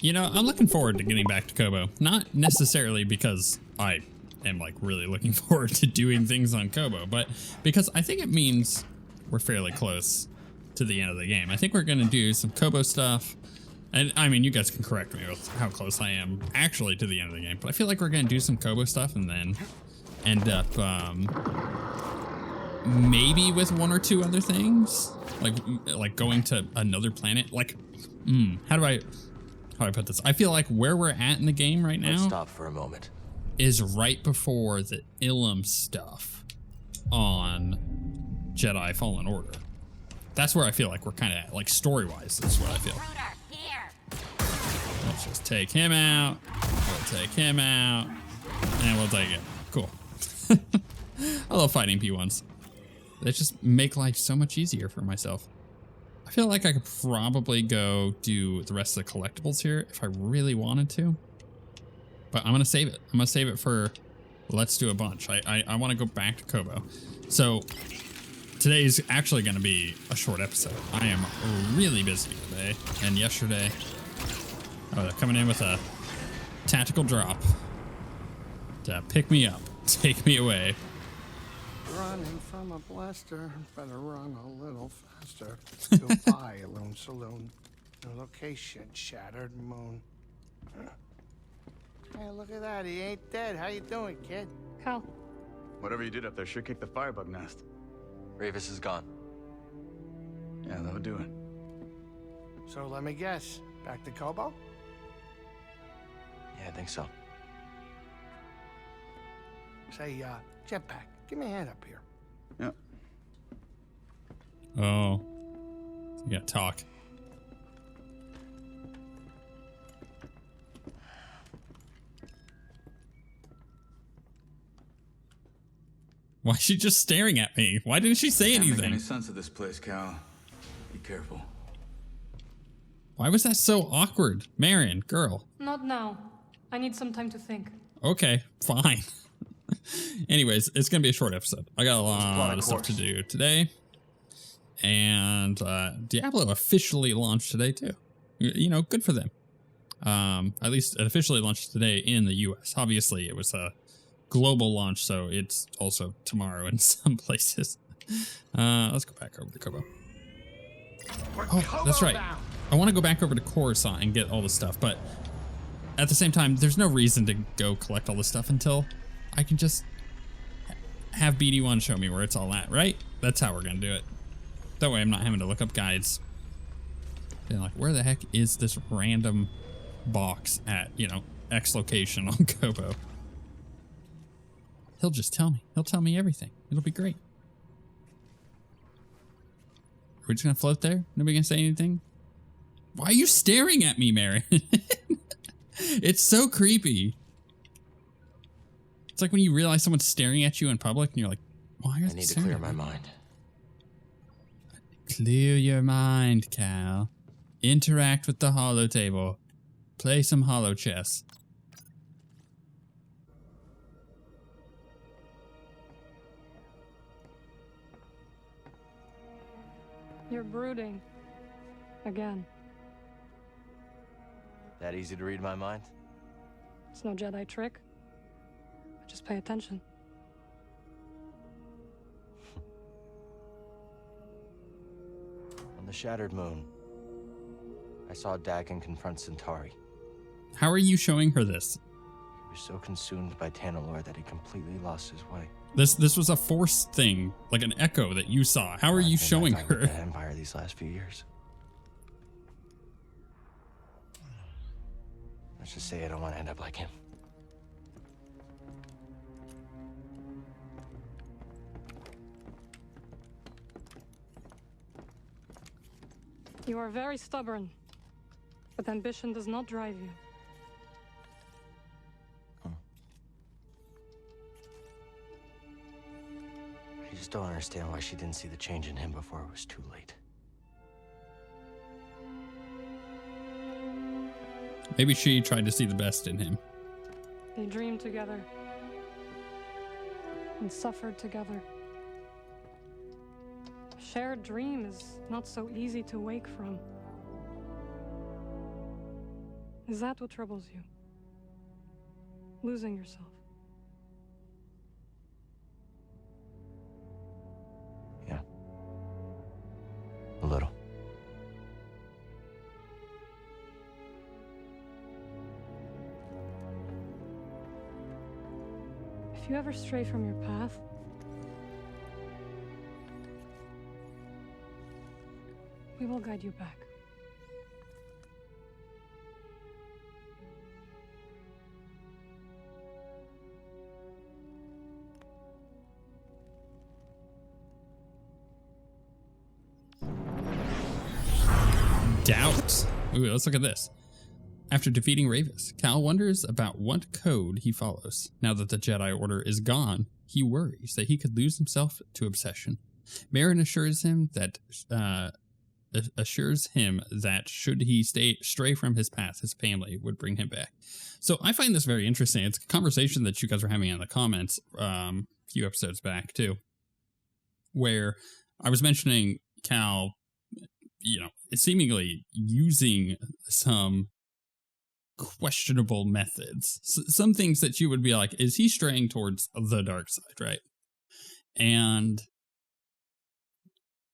You know, I'm looking forward to getting back to Kobo. Not necessarily because I am like really looking forward to doing things on Kobo, but because I think it means we're fairly close to the end of the game. I think we're gonna do some Kobo stuff. And I mean, you guys can correct me with how close I am actually to the end of the game, but I feel like we're gonna do some Kobo stuff and then end up maybe with one or two other things, like going to another planet. Like, how do I put this? I feel like where we're at in the game right now. Let's stop for a moment. Is right before the Ilum stuff on Jedi Fallen Order. That's where I feel like we're kind of at, like story-wise. That's what I feel. Let's just take him out. We'll take him out, and we'll take it. Cool. I love fighting P1s. They just make life so much easier for myself. I feel like I could probably go do the rest of the collectibles here if I really wanted to. But I'm gonna save it. I'm gonna save it for let's do a bunch. I want to go back to Kobo. So today's actually gonna be a short episode. I am really busy today and yesterday. Oh, they're coming in with a tactical drop to pick me up, take me away. Running from a blaster, better run a little faster. Goodbye, Saloon. No location, shattered moon. Hey, look at that. He ain't dead. How you doing, kid? Cal. Whatever you did up there sure kicked the firebug nest. Ravis is gone. Yeah, that'll do it. So let me guess. Back to Kobo? Yeah, I think so. Say, Jetpack, give me a hand up here. Yep. Oh. You gotta talk. Why is she just staring at me? Why didn't she say Can't make anything? any sense of this place, Cal. Be careful. Why was that so awkward? Marion, girl. Not now. I need some time to think. Okay, fine. Anyways, it's gonna be a short episode. I got a lot of stuff to do today. And Diablo officially launched today too. You know, good for them. At least it officially launched today in the US. Obviously it was a global launch, so it's also tomorrow in some places. Let's go back over to Kobo. Oh, that's right. I want to go back over to Coruscant and get all the stuff, but at the same time, there's no reason to go collect all the stuff until I can just have BD1 show me where it's all at, right? That's how we're gonna do it. That way I'm not having to look up guides. Being like, where the heck is this random box at, you know, X location on Kobo? He'll just tell me. He'll tell me everything. It'll be great. Are we just gonna float there? Nobody gonna say anything? Why are you staring at me, Mary? It's so creepy. It's like when you realize someone's staring at you in public and you're like, why are you I need to clear my mind. Clear your mind, Cal. Interact with the holo table. Play some holo chess. You're brooding. Again. That easy to read my mind? It's no Jedi trick. Just pay attention. On the shattered moon, I saw Dagan confront Centauri. How are you showing her this? He was so consumed by Tanalor that he completely lost his way. This was a force thing, like an echo that you saw. How are you showing her? The Empire these last few years. Let's just say I don't want to end up like him. You are very stubborn, but ambition does not drive you. I just don't understand why she didn't see the change in him before it was too late. Maybe she tried to see the best in him. They dreamed together and suffered together. A shared dream is not so easy to wake from. Is that what troubles you? Losing yourself? Yeah. A little. If you ever stray from your path, we will guide you back. Doubt. Ooh, let's look at this. After defeating Ravis, Cal wonders about what code he follows. Now that the Jedi Order is gone, he worries that he could lose himself to obsession. Merrin assures him that should he stray from his path, his family would bring him back. So I find this very interesting. It's a conversation that you guys were having in the comments a few episodes back too, where I was mentioning Cal, seemingly using some questionable methods, some things that you would be like, is he straying towards the dark side, right? And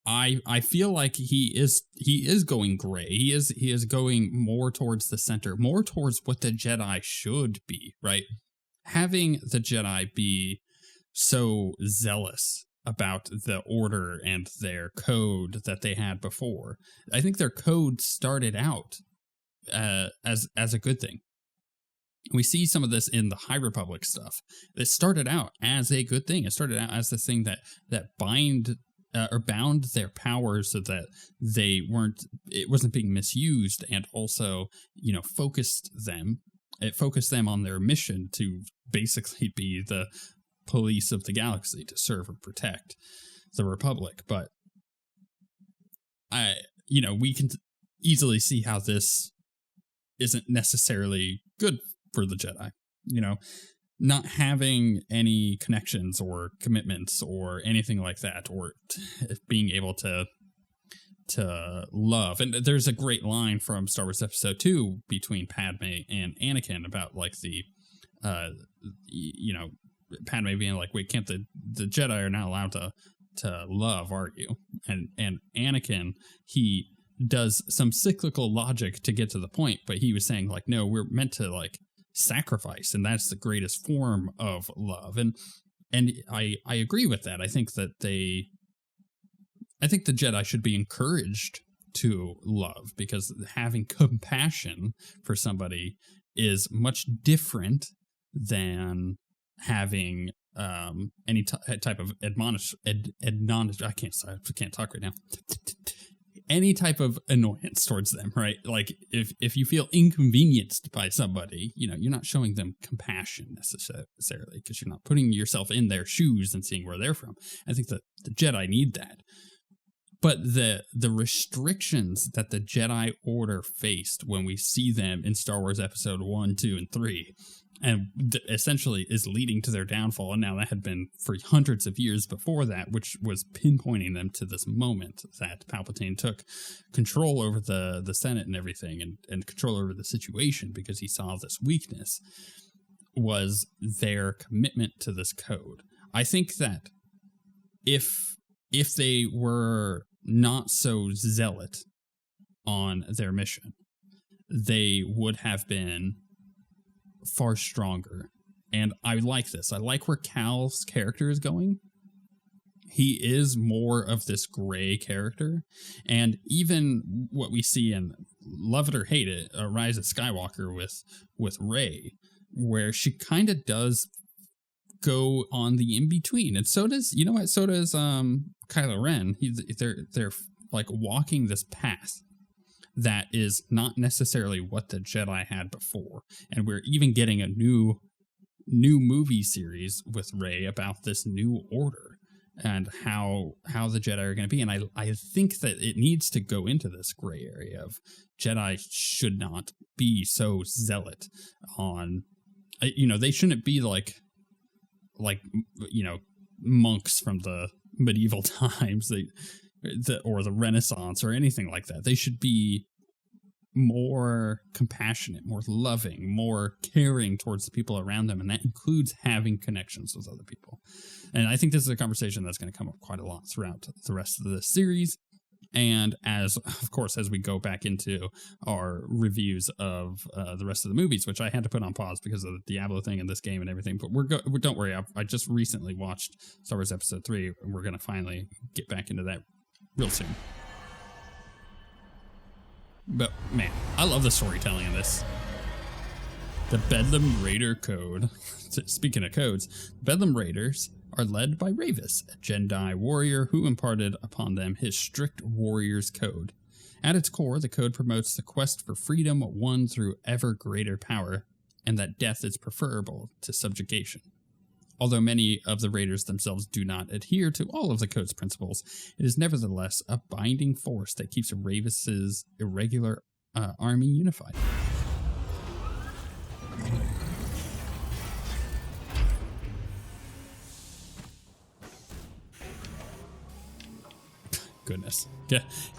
I feel like he is going gray. He is going more towards the center, more towards what the Jedi should be, right? Having the Jedi be so zealous about the order and their code that they had before. I think their code started out as a good thing. We see some of this in the High Republic stuff. It started out as a good thing. It started out as the thing that bound their powers so that it wasn't being misused, and also, focused them on their mission to basically be the police of the galaxy, to serve and protect the Republic. But we can easily see how this isn't necessarily good for the Jedi. Not having any connections or commitments or anything like that, or being able to love. And there's a great line from Star Wars Episode 2 between Padme and Anakin about like the Padme being like, wait, can't the Jedi are not allowed to love, are you? And Anakin, he does some cyclical logic to get to the point, but he was saying like, no, we're meant to like sacrifice, and that's the greatest form of love. And I agree with that. I think the Jedi should be encouraged to love, because having compassion for somebody is much different than having any type of I can't talk right now. Any type of annoyance towards them, right? Like if you feel inconvenienced by somebody, you're not showing them compassion necessarily, because you're not putting yourself in their shoes and seeing where they're from. I think that the Jedi need that. But the restrictions that the Jedi Order faced when we see them in Star Wars Episode 1, 2, and 3, and essentially is leading to their downfall, and now that had been for hundreds of years before that, which was pinpointing them to this moment that Palpatine took control over the Senate and everything, and control over the situation because he saw this weakness, was their commitment to this code. I think that if they were not so zealot on their mission, they would have been far stronger. And I like this. I like where Cal's character is going. He is more of this gray character. And even what we see in, love it or hate it, Rise of Skywalker with Rey, where she kind of does go on the in-between. And so does, Kylo Ren. They're like walking this path that is not necessarily what the Jedi had before. And we're even getting a new movie series with Rey about this new order and how the Jedi are going to be. And I think that it needs to go into this gray area of Jedi should not be so zealot on, they shouldn't be like monks from the medieval times, or the Renaissance or anything like that. They should be more compassionate, more loving, more caring towards the people around them. And that includes having connections with other people. And I think this is a conversation that's going to come up quite a lot throughout the rest of the series. And of course, as we go back into our reviews of the rest of the movies, which I had to put on pause because of the Diablo thing and this game and everything. But don't worry, I just recently watched Star Wars Episode 3, and we're going to finally get back into that real soon. But man, I love the storytelling in this. The Bedlam Raider Code. Speaking of codes, Bedlam Raiders are led by Ravis, a Jedi warrior who imparted upon them his strict warrior's code. At its core, the code promotes the quest for freedom won through ever greater power, and that death is preferable to subjugation. Although many of the raiders themselves do not adhere to all of the code's principles, it is nevertheless a binding force that keeps Ravis's irregular army unified. Goodness.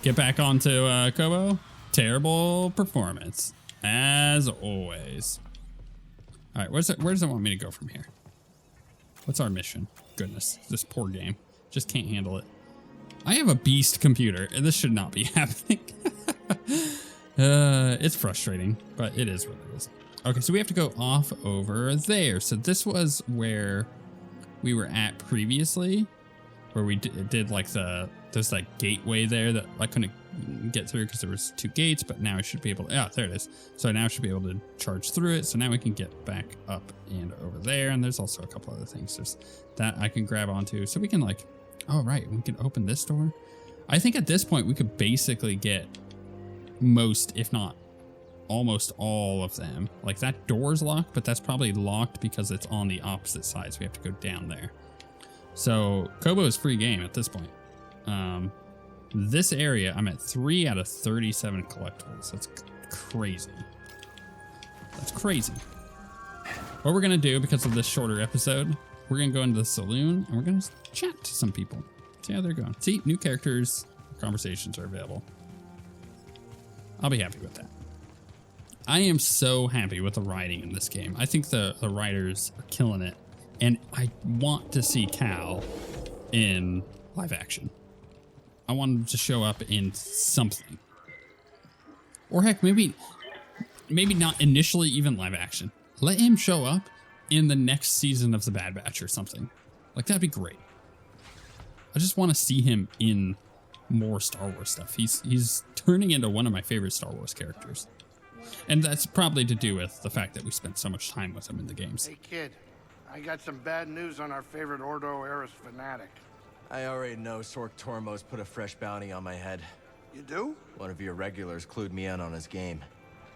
Get back onto Kobo. Terrible performance, as always. All right, where does it want me to go from here? What's our mission? Goodness, this poor game. Just can't handle it. I have a beast computer, and this should not be happening. It's frustrating, but it is what it is. Okay, so we have to go off over there. So this was where we were at previously, where we did like there's like gateway there that I couldn't get through because there was 2 gates, but now I should be able to, there it is. So now I should be able to charge through it. So now we can get back up and over there. And there's also a couple other things. There's that I can grab onto. So we can we can open this door. I think at this point we could basically get most, if not almost all of them. Like that door's locked, but that's probably locked because it's on the opposite side. So we have to go down there. So Kobo is free game at this point. This area, I'm at 3 out of 37 collectibles. That's crazy. That's crazy. What we're going to do, because of this shorter episode, we're going to go into the saloon and we're going to chat to some people. See how they're going. See, new characters, conversations are available. I'll be happy with that. I am so happy with the writing in this game. I think the writers are killing it. And I want to see Cal in live action. I want him to show up in something. Or heck, maybe not initially even live action. Let him show up in the next season of The Bad Batch or something. Like, that'd be great. I just want to see him in more Star Wars stuff. He's turning into one of my favorite Star Wars characters. And that's probably to do with the fact that we spent so much time with him in the games. Hey, kid. I got some bad news on our favorite Ordo Eris fanatic. I already know Sork Tormos put a fresh bounty on my head. You do? One of your regulars clued me in on his game.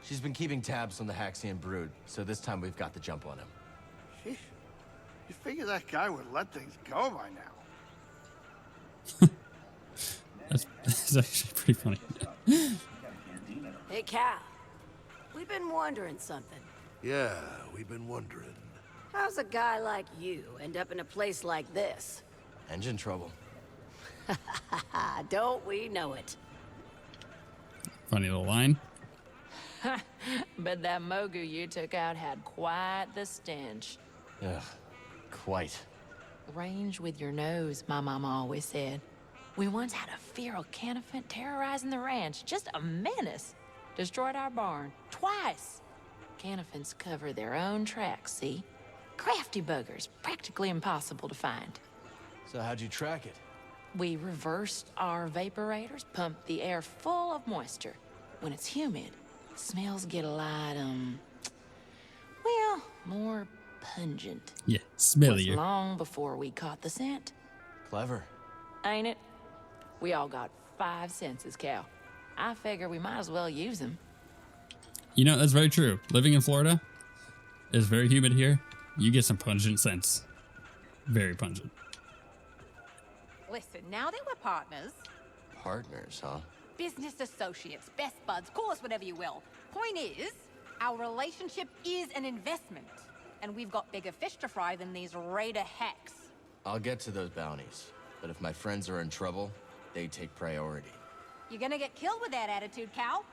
She's been keeping tabs on the Haxian brood, so this time we've got the jump on him. Sheesh. You figure that guy would let things go by now. That's actually pretty funny. Hey, Cal. We've been wondering something. Yeah, we've been wondering. How's a guy like you end up in a place like this? Engine trouble. Don't we know it? Funny little line. But that Mogu you took out had quite the stench. Ugh, quite. Range with your nose, my mama always said. We once had a feral canifant terrorizing the ranch. Just a menace. Destroyed our barn. Twice. Canifants cover their own tracks, see? Crafty buggers. Practically impossible to find. So how'd you track it? We reversed our vaporators, pumped the air full of moisture. When it's humid, smells get a lot, more pungent. Yeah, Was smellier. long before we caught the scent. Clever. Ain't it? We all got 5 senses, Cal. I figure we might as well use them. You know, that's very true. Living in Florida is very humid here. You get some pungent scents. Very pungent. Listen, now that we're partners, Partners, huh? business associates, best buds, call us whatever you will. Point is, our relationship is an investment, and we've got bigger fish to fry than these raider hacks. I'll get to those bounties, but if my friends are in trouble, they take priority. You're gonna get killed with that attitude, Cal.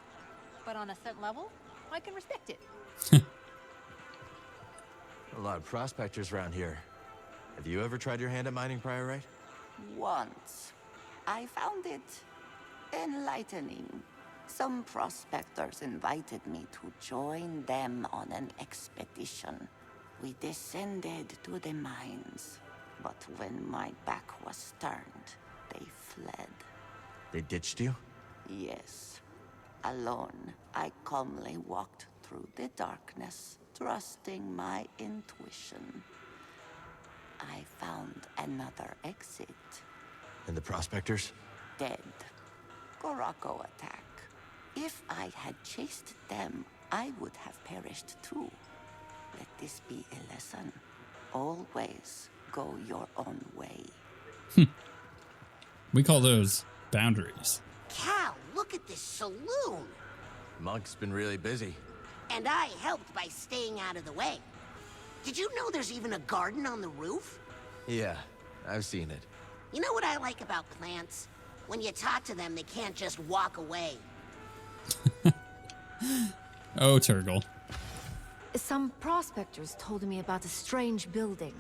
but on a certain level, I can respect it. A lot of prospectors around here. Have you ever tried your hand at mining Priorite? Once. I found it enlightening. Some prospectors invited me to join them on an expedition. We descended to the mines, but when my back was turned, they fled. They ditched you? Yes. Alone, I calmly walked through the darkness, trusting my intuition. I found another exit. And the prospectors? Dead. Gorako attack. If I had chased them, I would have perished too. Let this be a lesson. Always go your own way. We call those boundaries. Cal, look at this saloon. Monk's been really busy. And I helped by staying out of the way. Did you know there's even a garden on the roof? Yeah, I've seen it. You know what I like about plants? When you talk to them, they can't just walk away. Oh, Turgle. Some prospectors told me about a strange building.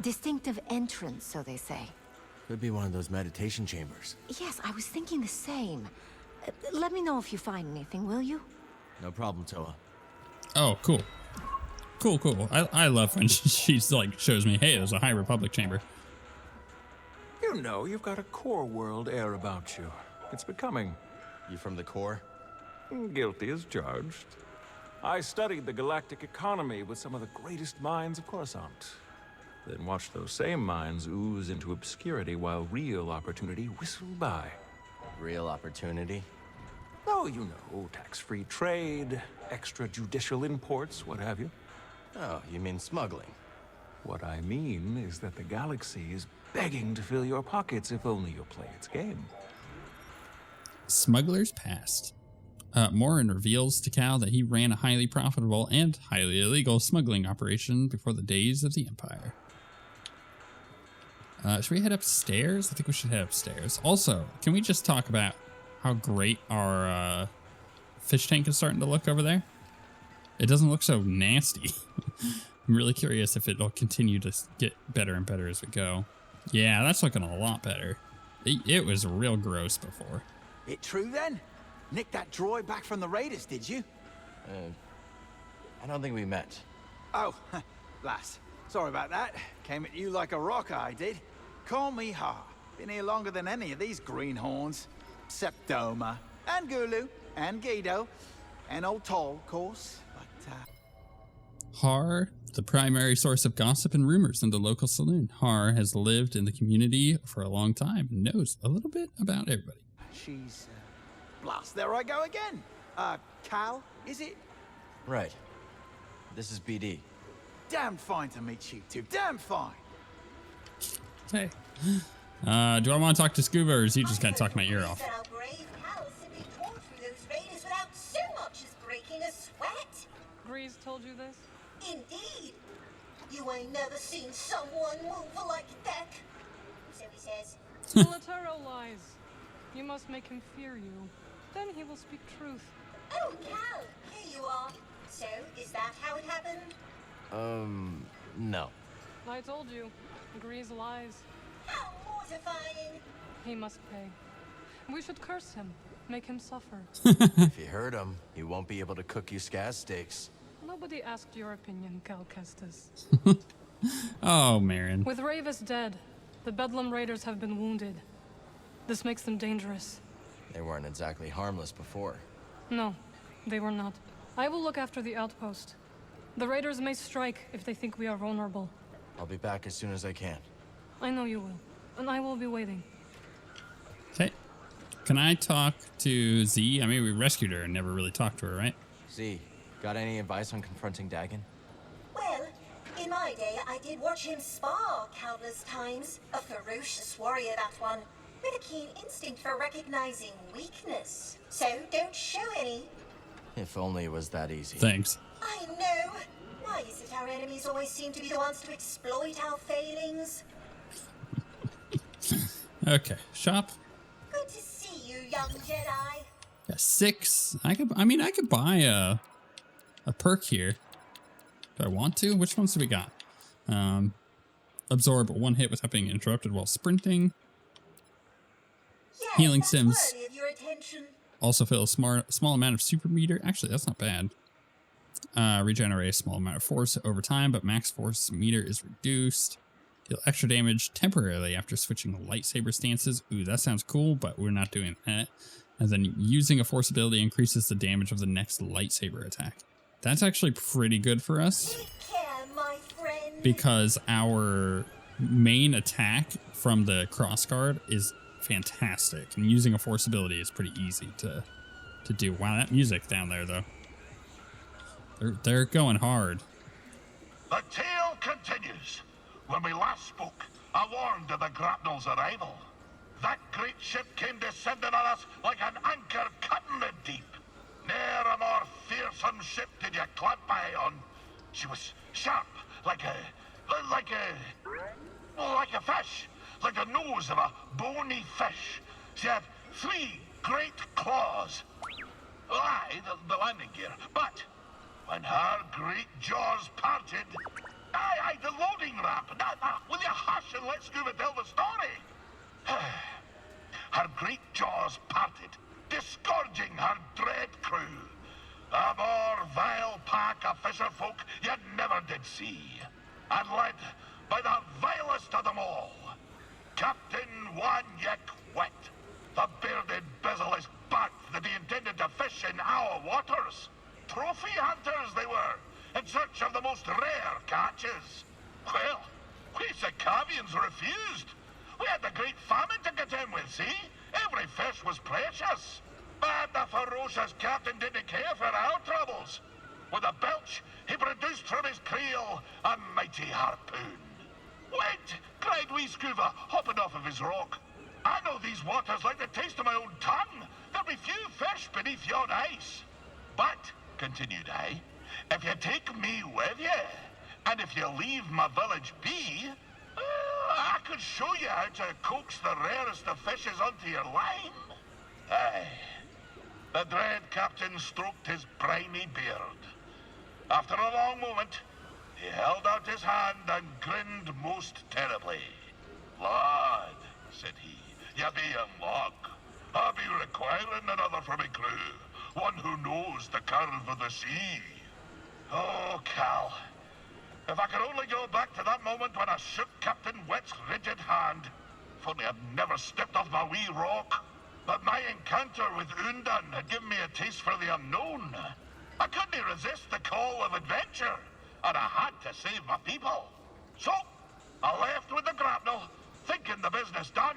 Distinctive entrance, so they say. Could be one of those meditation chambers. Yes, I was thinking the same. Let me know if you find anything, will you? No problem, Toa. Oh, cool. Cool. I love when she's like shows me, hey, there's a High Republic chamber. You know, you've got a core world air about you. It's becoming. You from the core? Guilty as charged. I studied the galactic economy with some of the greatest minds of Coruscant. Then watched those same minds ooze into obscurity while real opportunity whistled by. Real opportunity? Oh, you know, tax-free trade, extrajudicial imports, what have you. Oh, you mean smuggling? What I mean is that the galaxy is begging to fill your pockets if only you'll play its game. Smuggler's Past. Morin reveals to Cal that he ran a highly profitable and highly illegal smuggling operation before the days of the Empire. Should we head upstairs? I think we should head upstairs. Also, can we just talk about how great our fish tank is starting to look over there? It doesn't look so nasty. I'm really curious if it'll continue to get better and better as we go. Yeah, that's looking a lot better. It was real gross before. It true then? Nicked that droid back from the Raiders, did you? I don't think we met. Oh, lass. Sorry about that. Came at you like a rock, I did. Call me Ha. Been here longer than any of these greenhorns. Except Doma, and Gulu, and Guido, and old Toll, of course. But, Har, the primary source of gossip and rumors in the local saloon. Har has lived in the community for a long time and knows a little bit about everybody. she's... blast, there I go again. Cal, is it? Right. This is BD. Damn fine to meet you two. Damn fine. Hey. Do I want to talk to Scuba, or is he just going to talk my ear off? Our brave Cal simply tore through those raiders without so much as breaking a sweat. Grease told you this? Indeed. You ain't never seen someone move like that. So he says. Militaro lies. You must make him fear you. Then he will speak truth. Oh, Cal, here you are. So, is that how it happened? No. I told you. Grease lies. How mortifying. He must pay. We should curse him. Make him suffer. If you hurt him, he won't be able to cook you scaz steaks. Nobody asked your opinion, Cal Kestis. Oh, Marin. With Ravis dead, the Bedlam Raiders have been wounded. This makes them dangerous. They weren't exactly harmless before. No, they were not. I will look after the outpost. The Raiders may strike if they think we are vulnerable. I'll be back as soon as I can. I know you will, and I will be waiting. Okay. Can I talk to Z? I mean, we rescued her and never really talked to her, right? Z, got any advice on confronting Dagan? Well, in my day, I did watch him spar countless times. A ferocious warrior, that one, with a keen instinct for recognizing weakness. So don't show any. If only it was that easy. Thanks. I know. Why is it our enemies always seem to be the ones to exploit our failings? Okay, shop. Good to see you, young Jedi. Got 6. I could buy a perk here. Do I want to? Which ones do we got? Absorb 1 hit without being interrupted while sprinting. Yes, Healing that's Sims. worthy of your attention. Also fill a small amount of super meter. Actually, that's not bad. Regenerate a small amount of force over time, but max force meter is reduced. Deal extra damage temporarily after switching lightsaber stances. Ooh, that sounds cool, but we're not doing that. And then using a force ability increases the damage of the next lightsaber attack. That's actually pretty good for us. Take care, my friend. Because our main attack from the crossguard is fantastic. And using a force ability is pretty easy to do. Wow, that music down there, though. They're going hard. The tale continues. When we last spoke, I warned of the grapnel's arrival. That great ship came descending on us like an anchor cutting the deep. Ne'er a more fearsome ship did you clamp eye on. She was sharp, like a fish, like the nose of a bony fish. She had 3 great claws. Aye, the landing gear. But when her great jaws parted, aye, the loading ramp. Will you hush and let Scuba tell the story? Her great jaws parted, disgorging her dread crew. A more vile pack of fisherfolk you never did see. And led by the vilest of them all, Captain OSWguild, the bearded basilisk bat that he intended to fish in our waters. Trophy hunters they were, in search of the most rare catches. Well, we Sikavians refused. We had the great famine to contend with, see? Every fish was precious. But the ferocious captain didn't care for our troubles. With a belch, he produced from his creel a mighty harpoon. Wait, cried wee Scuba, hopping off of his rock. I know these waters like the taste of my own tongue. There'll be few fish beneath yon ice. But, continued I, if you take me with you, and if you leave my village be, I could show you how to coax the rarest of fishes onto your line. Aye. The dread captain stroked his briny beard. After a long moment, he held out his hand and grinned most terribly. Lad, said he, you be young log. I'll be requiring another for my crew, one who knows the curve of the sea. Oh, Cal. If I could only go back to that moment when I shook Captain Wet's rigid hand. If only I'd never stepped off my wee rock. But my encounter with Undan had given me a taste for the unknown. I couldn't resist the call of adventure, and I had to save my people. So, I left with the grapnel, thinking the business done.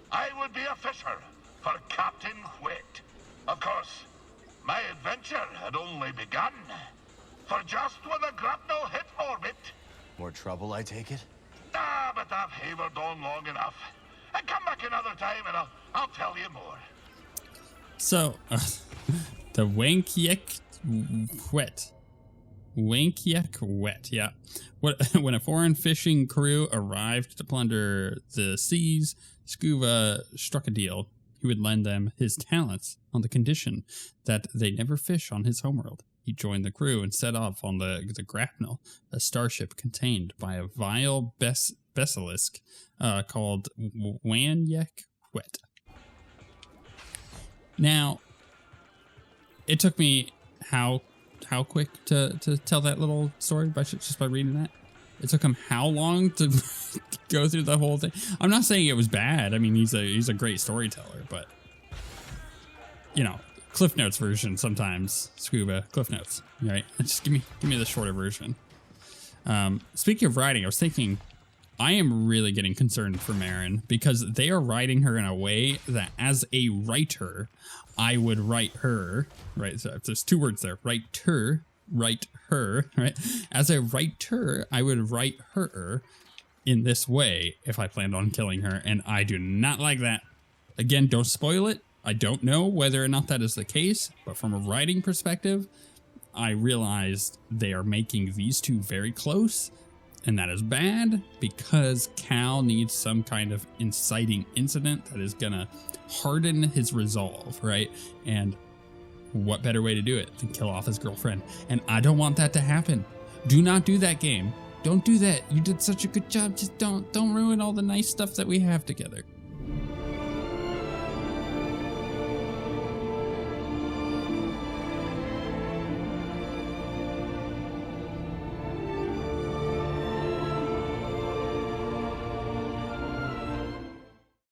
I would be a fisher for Captain Wet. Of course, my adventure had only begun. For just when the grapnel hit orbit... More trouble, I take it? Ah, but I've havered on long enough. And come back another time and I'll tell you more. So, the OSWguild. OSWguild, yeah. When a foreign fishing crew arrived to plunder the seas, Scuba struck a deal. He would lend them his talents on the condition that they never fish on his homeworld. He joined the crew and set off on the grapnel, a starship contained by a vile basilisk called OSWguild. Now, it took me how quick to tell that little story just by reading that? It took him how long to go through the whole thing? I'm not saying it was bad. I mean, he's a great storyteller, but you know, Cliff Notes version sometimes. Scuba Cliff Notes, right? Just give me the shorter version. Speaking of writing, I was thinking, I am really getting concerned for Marin because they are writing her in a way that, as a writer, I would write her. Right? So if there's 2 words there, write her. Right? As a writer, I would write her in this way if I planned on killing her, and I do not like that. Again, don't spoil it. I don't know whether or not that is the case, but from a writing perspective, I realized they are making these 2 very close, and that is bad because Cal needs some kind of inciting incident that is gonna harden his resolve, right? And what better way to do it than kill off his girlfriend? And I don't want that to happen. Do not do that, game. Don't do that. You did such a good job. Just don't ruin all the nice stuff that we have together.